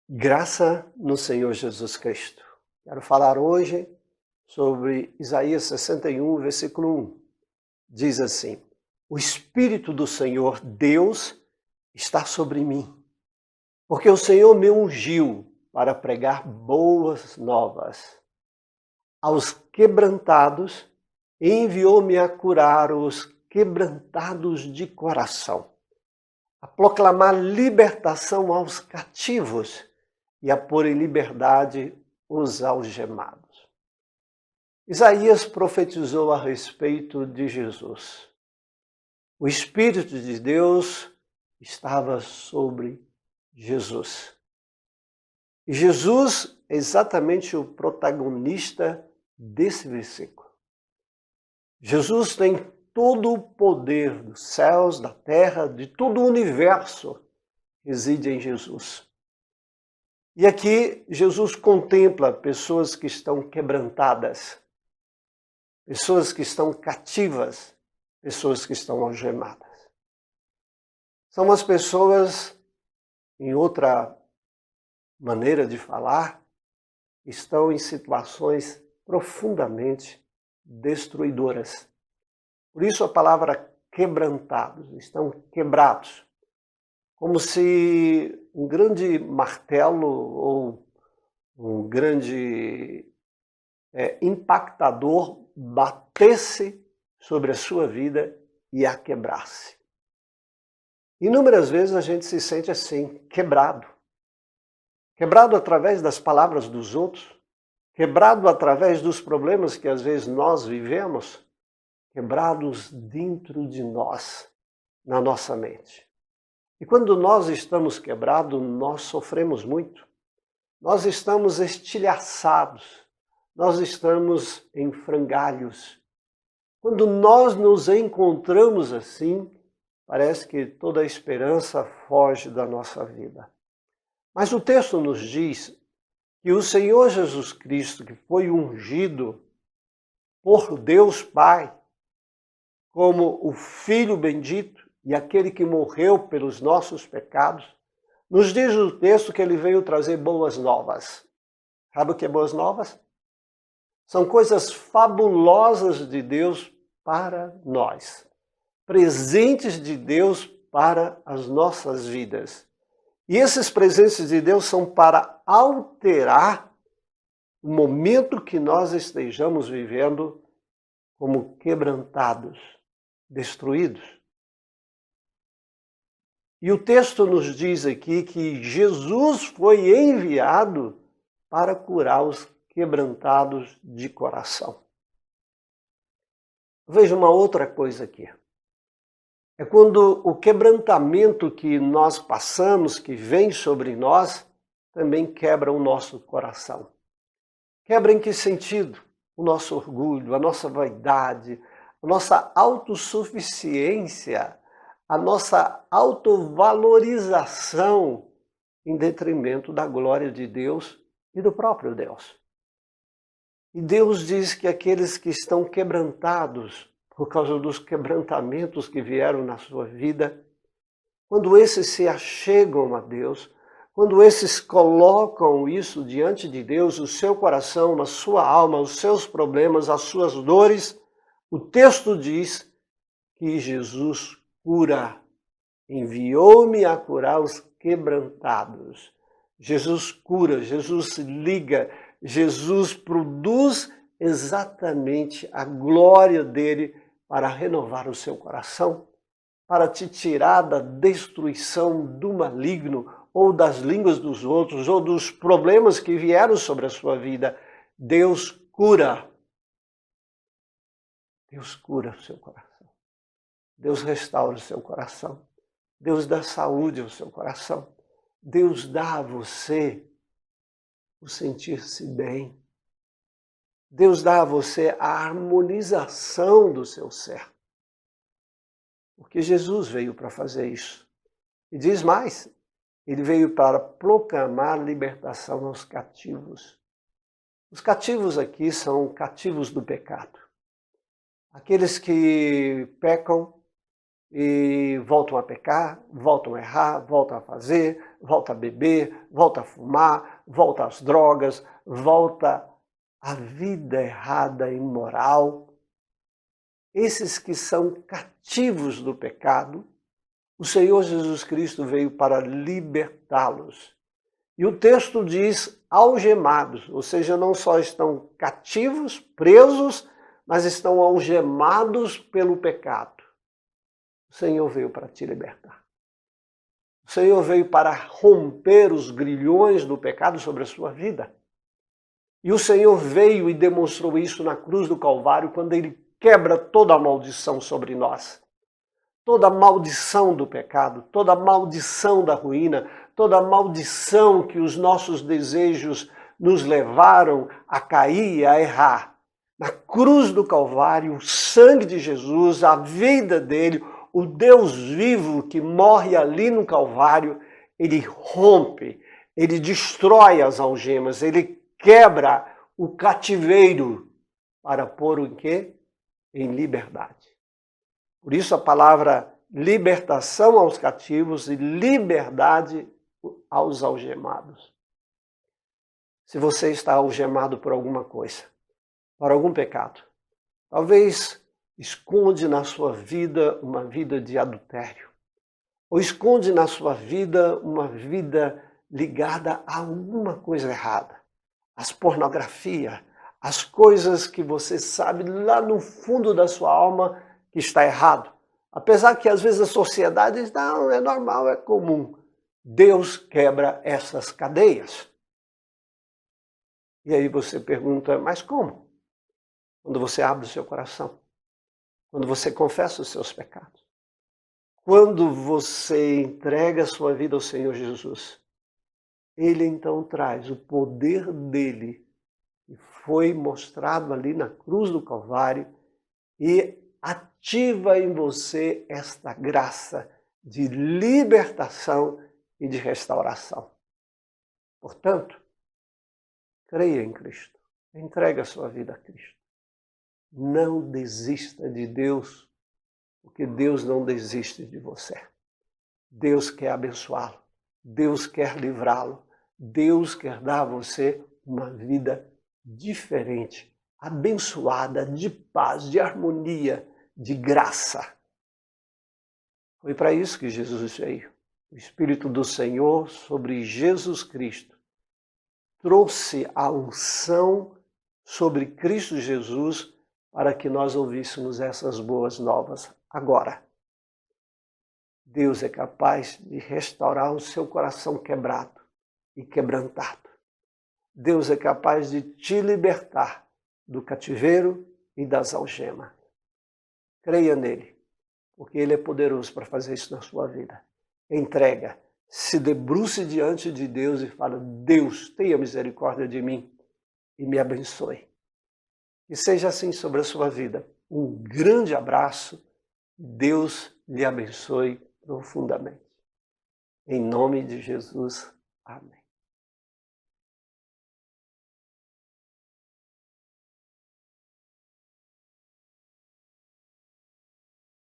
Graça no Senhor Jesus Cristo. Quero falar hoje sobre Isaías 61, versículo 1. Diz assim: O Espírito do Senhor Deus está sobre mim, porque o Senhor me ungiu para pregar boas novas aos quebrantados e enviou-me a curar os quebrantados de coração, a proclamar libertação aos cativos e a pôr em liberdade os algemados. Isaías profetizou a respeito de Jesus. O Espírito de Deus estava sobre Jesus. E Jesus é exatamente o protagonista desse versículo. Jesus tem todo o poder dos céus, da terra, de todo o universo, reside em Jesus. E aqui Jesus contempla pessoas que estão quebrantadas, pessoas que estão cativas, pessoas que estão algemadas. São as pessoas, em outra maneira de falar, estão em situações profundamente destruidoras. Por isso a palavra quebrantados, estão quebrados. Como se um grande martelo ou um grande impactador batesse sobre a sua vida e a quebrasse. Inúmeras vezes a gente se sente assim, quebrado. Quebrado através das palavras dos outros, quebrado através dos problemas que às vezes nós vivemos, quebrados dentro de nós, na nossa mente. E quando nós estamos quebrados, nós sofremos muito. Nós estamos estilhaçados, nós estamos em frangalhos. Quando nós nos encontramos assim, parece que toda a esperança foge da nossa vida. Mas o texto nos diz que o Senhor Jesus Cristo, que foi ungido por Deus Pai, como o Filho bendito, e aquele que morreu pelos nossos pecados, nos diz o texto que ele veio trazer boas novas. Sabe o que é boas novas? São coisas fabulosas de Deus para nós. Presentes de Deus para as nossas vidas. E esses presentes de Deus são para alterar o momento que nós estejamos vivendo como quebrantados, destruídos. E o texto nos diz aqui que Jesus foi enviado para curar os quebrantados de coração. Veja uma outra coisa aqui. É quando o quebrantamento que nós passamos, que vem sobre nós, também quebra o nosso coração. Quebra em que sentido? O nosso orgulho, a nossa vaidade, a nossa autossuficiência, a nossa autovalorização em detrimento da glória de Deus e do próprio Deus. E Deus diz que aqueles que estão quebrantados por causa dos quebrantamentos que vieram na sua vida, quando esses se achegam a Deus, quando esses colocam isso diante de Deus, o seu coração, a sua alma, os seus problemas, as suas dores, o texto diz que Jesus cura, enviou-me a curar os quebrantados. Jesus cura, Jesus liga, Jesus produz exatamente a glória dele para renovar o seu coração, para te tirar da destruição do maligno, ou das línguas dos outros, ou dos problemas que vieram sobre a sua vida. Deus cura. Deus cura o seu coração. Deus restaura o seu coração. Deus dá saúde ao seu coração. Deus dá a você o sentir-se bem. Deus dá a você a harmonização do seu ser. Porque Jesus veio para fazer isso. E diz mais, ele veio para proclamar libertação aos cativos. Os cativos aqui são cativos do pecado. Aqueles que pecam e voltam a pecar, voltam a errar, voltam a fazer, voltam a beber, voltam a fumar, voltam às drogas, volta à vida errada, imoral. Esses que são cativos do pecado, o Senhor Jesus Cristo veio para libertá-los. E o texto diz algemados, ou seja, não só estão cativos, presos, mas estão algemados pelo pecado. O Senhor veio para te libertar. O Senhor veio para romper os grilhões do pecado sobre a sua vida. E o Senhor veio e demonstrou isso na cruz do Calvário, quando Ele quebra toda a maldição sobre nós. Toda a maldição do pecado, toda a maldição da ruína, toda a maldição que os nossos desejos nos levaram a cair e a errar. Na cruz do Calvário, o sangue de Jesus, a vida dele, o Deus vivo que morre ali no Calvário, ele rompe, ele destrói as algemas, ele quebra o cativeiro para pôr o quê? Em liberdade. Por isso a palavra libertação aos cativos e liberdade aos algemados. Se você está algemado por alguma coisa, por algum pecado, talvez esconde na sua vida uma vida de adultério, ou esconde na sua vida uma vida ligada a alguma coisa errada, as pornografia, as coisas que você sabe lá no fundo da sua alma que está errado. Apesar que às vezes a sociedade diz, não, é normal, é comum. Deus quebra essas cadeias. E aí você pergunta, mas como? Quando você abre o seu coração, quando você confessa os seus pecados, quando você entrega a sua vida ao Senhor Jesus, Ele então traz o poder dele, que foi mostrado ali na cruz do Calvário, e ativa em você esta graça de libertação e de restauração. Portanto, creia em Cristo, entregue a sua vida a Cristo. Não desista de Deus, porque Deus não desiste de você. Deus quer abençoá-lo, Deus quer livrá-lo, Deus quer dar a você uma vida diferente, abençoada, de paz, de harmonia, de graça. Foi para isso que Jesus veio. O Espírito do Senhor sobre Jesus Cristo trouxe a unção sobre Cristo Jesus para que nós ouvíssemos essas boas novas agora. Deus é capaz de restaurar o seu coração quebrado e quebrantado. Deus é capaz de te libertar do cativeiro e das algemas. Creia nele, porque ele é poderoso para fazer isso na sua vida. Entrega, se debruce diante de Deus e fala, Deus, tenha misericórdia de mim e me abençoe. E seja assim sobre a sua vida. Um grande abraço, Deus lhe abençoe profundamente. Em nome de Jesus, amém.